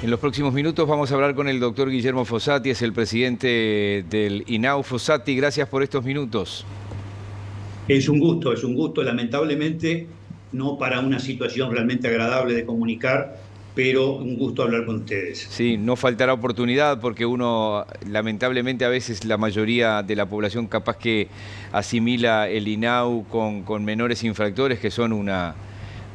En los próximos minutos vamos a hablar con el doctor Guillermo Fossati, es el presidente del INAU. Fossati, gracias por estos minutos. Es un gusto, lamentablemente no para una situación realmente agradable de comunicar, pero un gusto hablar con ustedes. Sí, no faltará oportunidad porque uno, lamentablemente a veces la mayoría de la población capaz que asimila el INAU con menores infractores que son una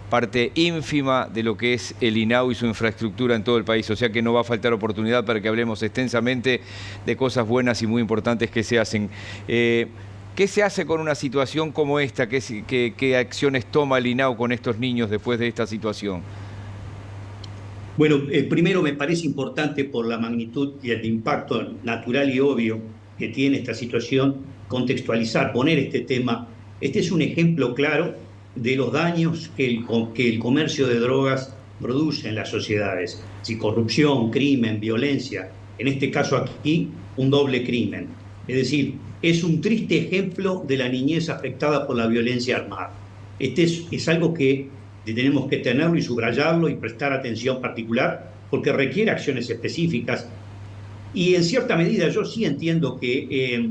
parte ínfima de lo que es el INAU y su infraestructura en todo el país. O sea que no va a faltar oportunidad para que hablemos extensamente de cosas buenas y muy importantes que se hacen. ¿Qué se hace con una situación como esta? ¿Qué acciones toma el INAU con estos niños después de esta situación? Bueno, primero me parece importante por la magnitud y el impacto natural y obvio que tiene esta situación, contextualizar, poner este tema. Este es un ejemplo claro de los daños que el comercio de drogas produce en las sociedades. Si corrupción, crimen, violencia, en este caso aquí, un doble crimen. Es decir, es un triste ejemplo de la niñez afectada por la violencia armada. Es algo que tenemos que tenerlo y subrayarlo y prestar atención particular porque requiere acciones específicas. Y en cierta medida yo sí entiendo que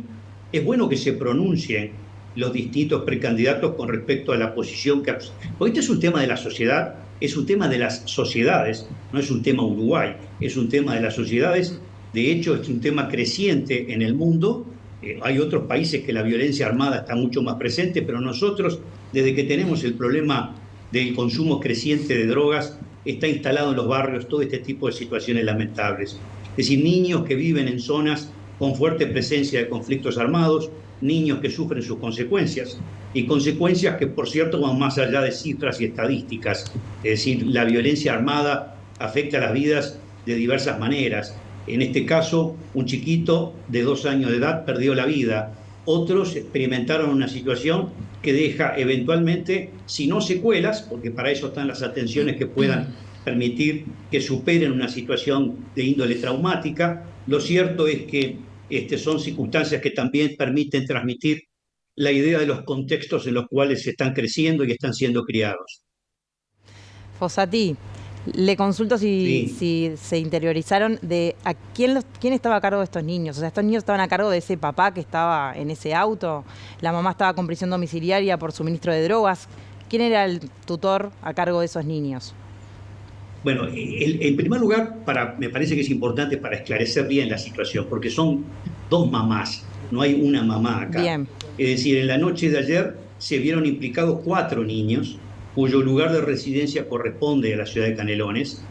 es bueno que se pronuncien los distintos precandidatos con respecto a la posición que... Porque este es un tema de la sociedad, es un tema de las sociedades, no es un tema Uruguay, es un tema de las sociedades. De hecho, es un tema creciente en el mundo. Hay otros países que la violencia armada está mucho más presente, pero nosotros, desde que tenemos el problema del consumo creciente de drogas, está instalado en los barrios todo este tipo de situaciones lamentables. Es decir, niños que viven en zonas con fuerte presencia de conflictos armados, niños que sufren sus consecuencias, y consecuencias que, por cierto, van más allá de cifras y estadísticas. Es decir, la violencia armada afecta a las vidas de diversas maneras. En este caso, un chiquito de 2 años de edad perdió la vida. Otros experimentaron una situación que deja eventualmente, si no secuelas, porque para eso están las atenciones que puedan permitir que superen una situación de índole traumática. Lo cierto es que son circunstancias que también permiten transmitir la idea de los contextos en los cuales se están creciendo y están siendo criados. Fossati, le consulto Sí. si se interiorizaron de a quién estaba a cargo de estos niños. O sea, estos niños estaban a cargo de ese papá que estaba en ese auto, la mamá estaba con prisión domiciliaria por suministro de drogas. ¿Quién era el tutor a cargo de esos niños? Bueno, en primer lugar, me parece que es importante para esclarecer bien la situación, porque son 2 mamás, no hay una mamá acá. Bien. Es decir, en la noche de ayer se vieron implicados 4 niños, cuyo lugar de residencia corresponde a la ciudad de Canelones.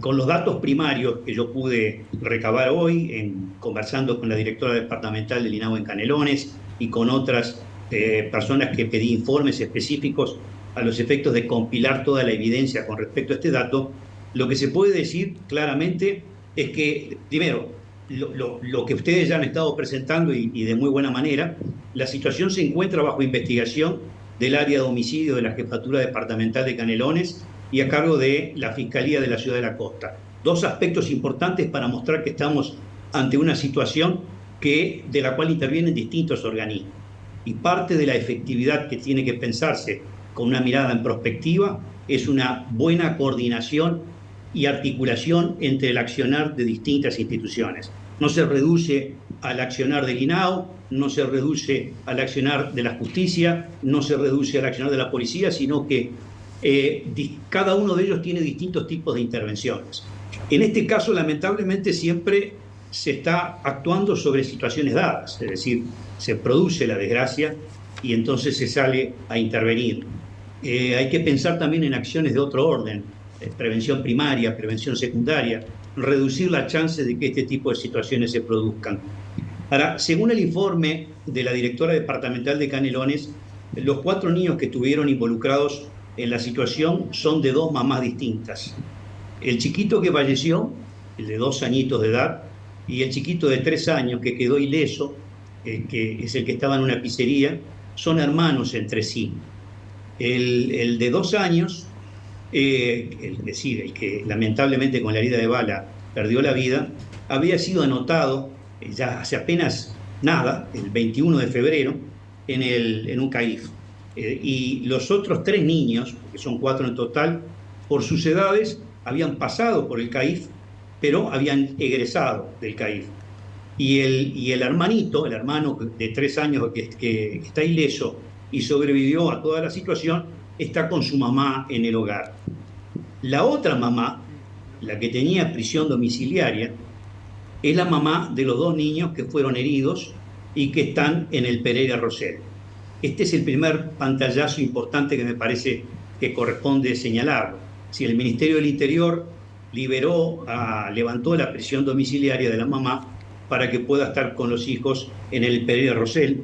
Con los datos primarios que yo pude recabar hoy, conversando con la directora departamental del INAU en Canelones y con otras personas que pedí informes específicos a los efectos de compilar toda la evidencia con respecto a este dato, lo que se puede decir claramente es que, primero, lo que ustedes ya han estado presentando y de muy buena manera, la situación se encuentra bajo investigación del área de homicidio de la Jefatura Departamental de Canelones y a cargo de la Fiscalía de la Ciudad de la Costa. 2 aspectos importantes para mostrar que estamos ante una situación de la cual intervienen distintos organismos. Y parte de la efectividad que tiene que pensarse con una mirada en prospectiva es una buena coordinación y articulación entre el accionar de distintas instituciones. No se reduce al accionar del INAU, no se reduce al accionar de la justicia, no se reduce al accionar de la policía, sino que cada uno de ellos tiene distintos tipos de intervenciones. En este caso, lamentablemente, siempre se está actuando sobre situaciones dadas, es decir, se produce la desgracia y entonces se sale a intervenir. Hay que pensar también en acciones de otro orden, prevención primaria, prevención secundaria, reducir las chances de que este tipo de situaciones se produzcan. Ahora, según el informe de la directora departamental de Canelones, los 4 niños que estuvieron involucrados en la situación son de 2 mamás distintas. El chiquito que falleció, el de 2 añitos de edad, y el chiquito de 3 años que quedó ileso, que es el que estaba en una pizzería, son hermanos entre sí. El de 2 años, es decir, el que lamentablemente con la herida de bala perdió la vida, había sido anotado ya hace apenas nada, el 21 de febrero, en un CAIF. Y los otros 3 niños, que son 4 en total, por sus edades, habían pasado por el CAIF, pero habían egresado del CAIF. Y el hermanito, el hermano de 3 años que está ileso y sobrevivió a toda la situación, está con su mamá en el hogar. La otra mamá, la que tenía prisión domiciliaria, es la mamá de los 2 niños que fueron heridos y que están en el Pereira Rosell. Este es el primer pantallazo importante que me parece que corresponde señalarlo. Si el Ministerio del Interior levantó la prisión domiciliaria de la mamá para que pueda estar con los hijos en el Pereira Rosell,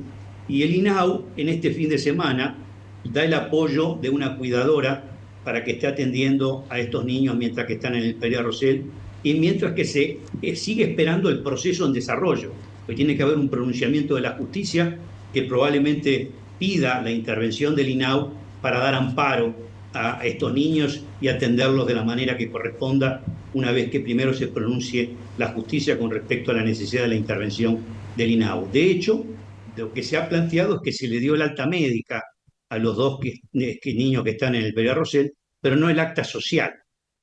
y el INAU en este fin de semana da el apoyo de una cuidadora para que esté atendiendo a estos niños mientras que están en el Pereira Rosell y mientras que se sigue esperando el proceso en desarrollo, porque tiene que haber un pronunciamiento de la justicia que probablemente pida la intervención del INAU para dar amparo a estos niños y atenderlos de la manera que corresponda, una vez que primero se pronuncie la justicia con respecto a la necesidad de la intervención del INAU. De hecho, lo que se ha planteado es que se le dio el alta médica a los 2 niños que están en el Pereira Rosell, pero no el acta social.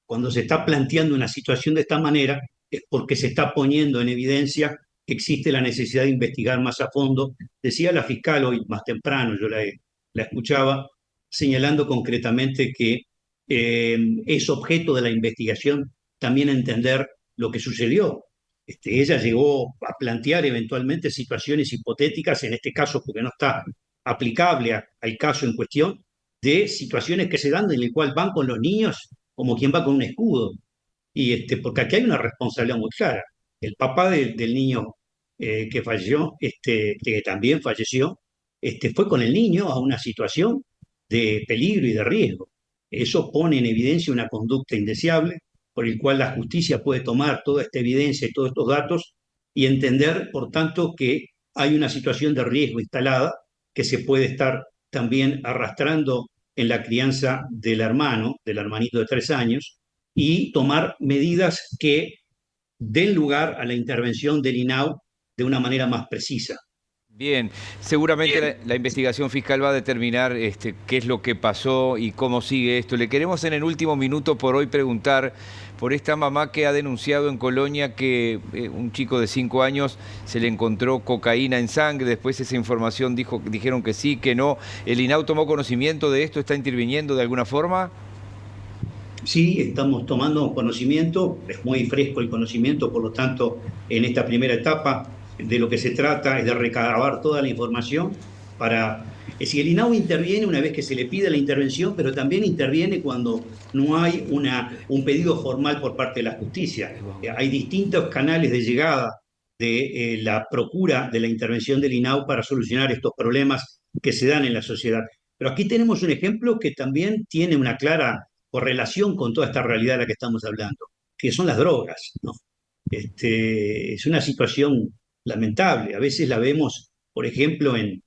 Cuando se está planteando una situación de esta manera es porque se está poniendo en evidencia que existe la necesidad de investigar más a fondo. Decía la fiscal hoy más temprano, yo la escuchaba, señalando concretamente que es objeto de la investigación también entender lo que sucedió. Ella llegó a plantear eventualmente situaciones hipotéticas, en este caso porque no está aplicable al caso en cuestión, de situaciones que se dan en el cual van con los niños como quien va con un escudo. Porque aquí hay una responsabilidad muy clara. El papá del niño que falleció, que también falleció, fue con el niño a una situación de peligro y de riesgo. Eso pone en evidencia una conducta indeseable, por el cual la justicia puede tomar toda esta evidencia y todos estos datos y entender, por tanto, que hay una situación de riesgo instalada que se puede estar también arrastrando en la crianza del hermanito de 3 años, y tomar medidas que den lugar a la intervención del INAU de una manera más precisa. Bien, seguramente la investigación fiscal va a determinar qué es lo que pasó y cómo sigue esto. Le queremos en el último minuto por hoy preguntar por esta mamá que ha denunciado en Colonia que un chico de 5 años se le encontró cocaína en sangre. Después esa información dijeron que sí, que no. ¿El INAU tomó conocimiento de esto? ¿Está interviniendo de alguna forma? Sí, estamos tomando conocimiento, es muy fresco el conocimiento, por lo tanto, en esta primera etapa de lo que se trata es de recabar toda la información para... Es decir, el INAU interviene una vez que se le pide la intervención, pero también interviene cuando no hay un pedido formal por parte de la justicia. Hay distintos canales de llegada de la procura de la intervención del INAU para solucionar estos problemas que se dan en la sociedad. Pero aquí tenemos un ejemplo que también tiene una clara correlación con toda esta realidad de la que estamos hablando, que son las drogas, ¿no? Es una situación lamentable. A veces la vemos, por ejemplo, en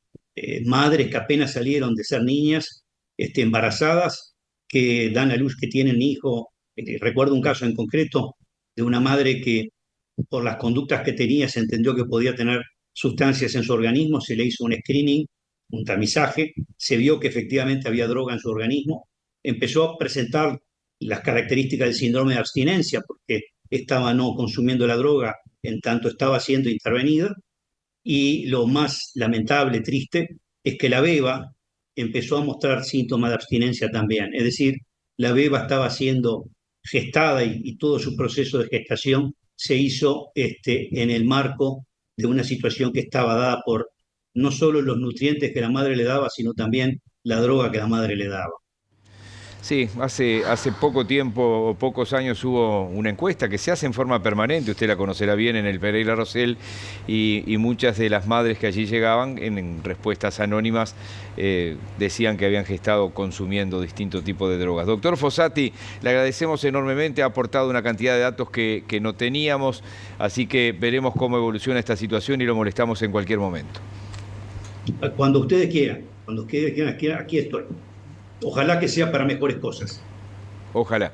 madres que apenas salieron de ser niñas, embarazadas, que dan a luz, que tienen hijo. Recuerdo un caso en concreto de una madre que por las conductas que tenía se entendió que podía tener sustancias en su organismo, se le hizo un screening, un tamizaje, se vio que efectivamente había droga en su organismo, empezó a presentar las características del síndrome de abstinencia porque estaba no consumiendo la droga en tanto estaba siendo intervenida, y lo más lamentable, triste, es que la beba empezó a mostrar síntomas de abstinencia también. Es decir, la beba estaba siendo gestada y todo su proceso de gestación se hizo en el marco de una situación que estaba dada por no solo los nutrientes que la madre le daba, sino también la droga que la madre le daba. Sí, hace poco tiempo o pocos años hubo una encuesta que se hace en forma permanente, usted la conocerá bien, en el Pereira Rosell, y muchas de las madres que allí llegaban, en respuestas anónimas, decían que habían gestado consumiendo distintos tipos de drogas. Doctor Fossati, le agradecemos enormemente, ha aportado una cantidad de datos que no teníamos, así que veremos cómo evoluciona esta situación y lo molestamos en cualquier momento. Cuando ustedes quieran, aquí estoy. Ojalá que sea para mejores cosas. Ojalá.